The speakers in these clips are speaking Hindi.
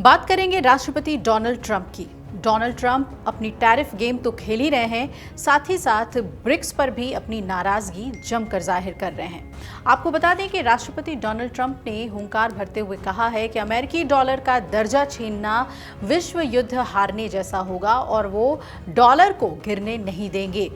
बात करेंगे राष्ट्रपति डोनाल्ड ट्रंप की। डोनाल्ड ट्रंप अपनी टैरिफ गेम तो खेल ही रहे हैं, साथ ही साथ ब्रिक्स पर भी अपनी नाराजगी जमकर जाहिर कर रहे हैं। आपको बता दें कि राष्ट्रपति डोनाल्ड ट्रंप ने हुंकार भरते हुए कहा है कि अमेरिकी डॉलर का दर्जा छीनना विश्व युद्ध हारने जैसा होगा और वो डॉलर को गिरने नहीं देंगे।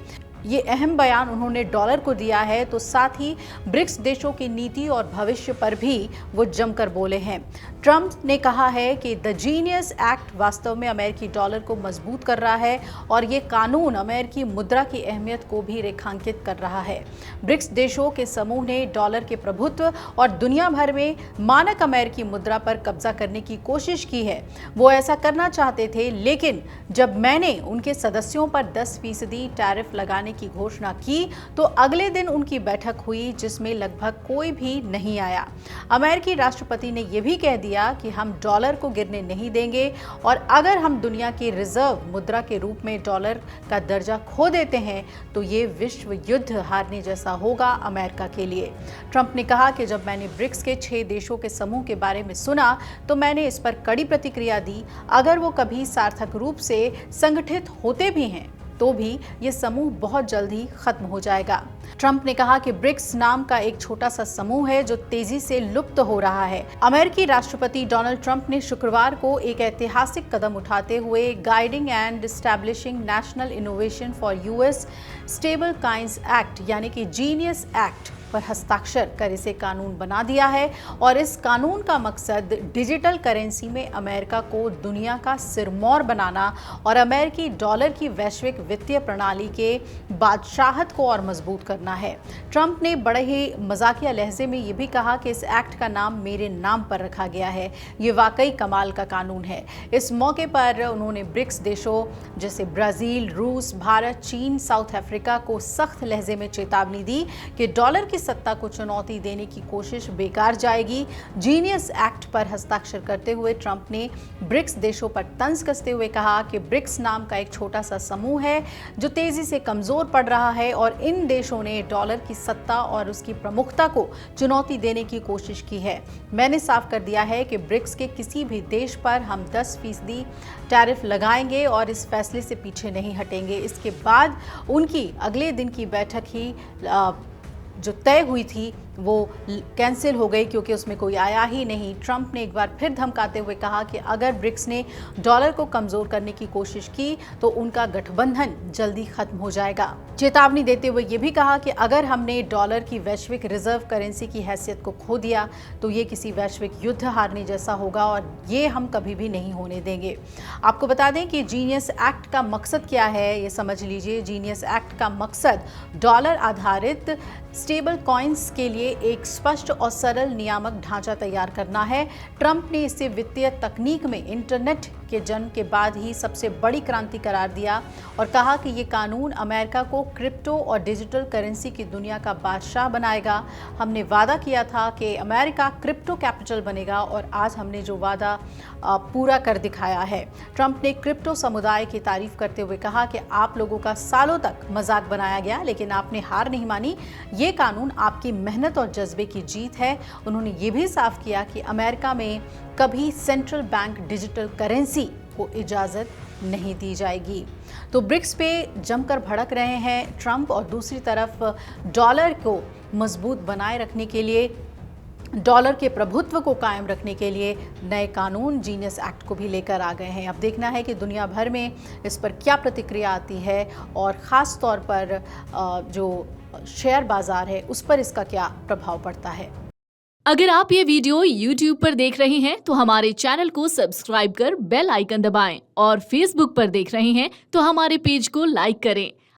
ये अहम बयान उन्होंने डॉलर को दिया है, तो साथ ही ब्रिक्स देशों की नीति और भविष्य पर भी वो जमकर बोले हैं। ट्रंप ने कहा है कि द जीनियस एक्ट वास्तव में अमेरिकी डॉलर को मजबूत कर रहा है और ये कानून अमेरिकी मुद्रा की अहमियत को भी रेखांकित कर रहा है। ब्रिक्स देशों के समूह ने डॉलर के प्रभुत्व और दुनिया भर में मानक अमेरिकी मुद्रा पर कब्जा करने की कोशिश की है। वो ऐसा करना चाहते थे, लेकिन जब मैंने उनके सदस्यों पर 10% टैरिफ लगाने की घोषणा की तो अगले दिन उनकी बैठक हुई जिसमें लगभग कोई भी नहीं आया। अमेरिकी राष्ट्रपति ने यह भी कह दिया कि हम डॉलर को गिरने नहीं देंगे और अगर हम दुनिया की रिजर्व मुद्रा के रूप में डॉलर का दर्जा खो देते हैं तो ये विश्व युद्ध हारने जैसा होगा अमेरिका के लिए। ट्रंप ने कहा कि जब मैंने ब्रिक्स के 6 देशों के समूह के बारे में सुना तो मैंने इस पर कड़ी प्रतिक्रिया दी। अगर वो कभी सार्थक रूप से संगठित होते भी हैं तो भी ये समूह बहुत जल्द ही खत्म हो जाएगा। ट्रंप ने कहा कि ब्रिक्स नाम का एक छोटा सा समूह है जो तेजी से लुप्त हो रहा है। अमेरिकी राष्ट्रपति डोनाल्ड ट्रंप ने शुक्रवार को एक ऐतिहासिक कदम उठाते हुए guiding and establishing national innovation for US stable coins act यानी कि जीनियस एक्ट पर हस्ताक्षर कर इसे कानून बना दिया है और इस कानून का मकसद डिजिटल करेंसी में अमेरिका को दुनिया का सिरमौर बनाना और अमेरिकी डॉलर की वैश्विक वित्तीय प्रणाली के बादशाहत को और मजबूत करना है। ट्रंप ने बड़े ही मजाकिया लहजे में ये भी कहा कि इस एक्ट का नाम मेरे नाम पर रखा गया है। ये वाकई कमाल का कानून है। इस मौके पर उन्होंने ब्रिक्स देशों जैसे ब्राजील, रूस, भारत, चीन, साउथ अफ्रीका को सख्त लहजे में चेतावनी दी कि डॉलर की सत्ता को चुनौती देने की कोशिश बेकार जाएगी। जीनियस एक्ट पर हस्ताक्षर करते हुए ट्रंप ने ब्रिक्स देशों पर तंज कसते हुए कहा कि ब्रिक्स नाम का एक छोटा सा समूह है जो तेजी से कमजोर पड़ रहा है और इन देशों ने डॉलर की सत्ता और उसकी प्रमुखता को चुनौती देने की कोशिश की है। मैंने साफ कर दिया है कि ब्रिक्स के किसी भी देश पर हम 10% टैरिफ लगाएंगे और इस फैसले से पीछे नहीं हटेंगे। इसके बाद उनकी अगले दिन की बैठक ही जो तय हुई थी वो कैंसिल हो गई क्योंकि उसमें कोई आया ही नहीं। ट्रंप ने एक बार फिर धमकाते हुए कहा कि अगर ब्रिक्स ने डॉलर को कमजोर करने की कोशिश की तो उनका गठबंधन जल्दी खत्म हो जाएगा। चेतावनी देते हुए ये भी कहा कि अगर हमने डॉलर की वैश्विक रिजर्व करेंसी की हैसियत को खो दिया तो ये किसी वैश्विक युद्ध हारने जैसा होगा और ये हम कभी भी नहीं होने देंगे। आपको बता दें कि जीनियस एक्ट का मकसद क्या है, ये समझ लीजिए। जीनियस एक्ट का मकसद डॉलर आधारित स्टेबल कॉइन्स के लिए एक स्पष्ट और सरल नियामक ढांचा तैयार करना है। ट्रंप ने इसे वित्तीय तकनीक में इंटरनेट के जन्म के बाद ही सबसे बड़ी क्रांति करार दिया और कहा कि ये कानून अमेरिका को क्रिप्टो और डिजिटल करेंसी की दुनिया का बादशाह बनाएगा। हमने वादा किया था कि अमेरिका क्रिप्टो कैपिटल बनेगा और आज हमने जो वादा पूरा कर दिखाया है। ट्रंप ने क्रिप्टो समुदाय की तारीफ करते हुए कहा कि आप लोगों का सालों तक मजाक बनाया गया लेकिन आपने हार नहीं मानी। ये कानून आपकी मेहनत और जज्बे की जीत है। उन्होंने ये भी साफ किया कि अमेरिका में कभी सेंट्रल बैंक डिजिटल करेंसी को इजाज़त नहीं दी जाएगी। तो ब्रिक्स पे जमकर भड़क रहे हैं ट्रंप और दूसरी तरफ डॉलर को मजबूत बनाए रखने के लिए, डॉलर के प्रभुत्व को कायम रखने के लिए नए कानून जीनियस एक्ट को भी लेकर आ गए हैं। अब देखना है कि दुनिया भर में इस पर क्या प्रतिक्रिया आती है और ख़ास तौर पर जो शेयर बाजार है उस पर इसका क्या प्रभाव पड़ता है। अगर आप ये वीडियो YouTube पर देख रहे हैं तो हमारे चैनल को सब्सक्राइब कर बेल आइकन दबाएं और Facebook पर देख रहे हैं तो हमारे पेज को लाइक करें।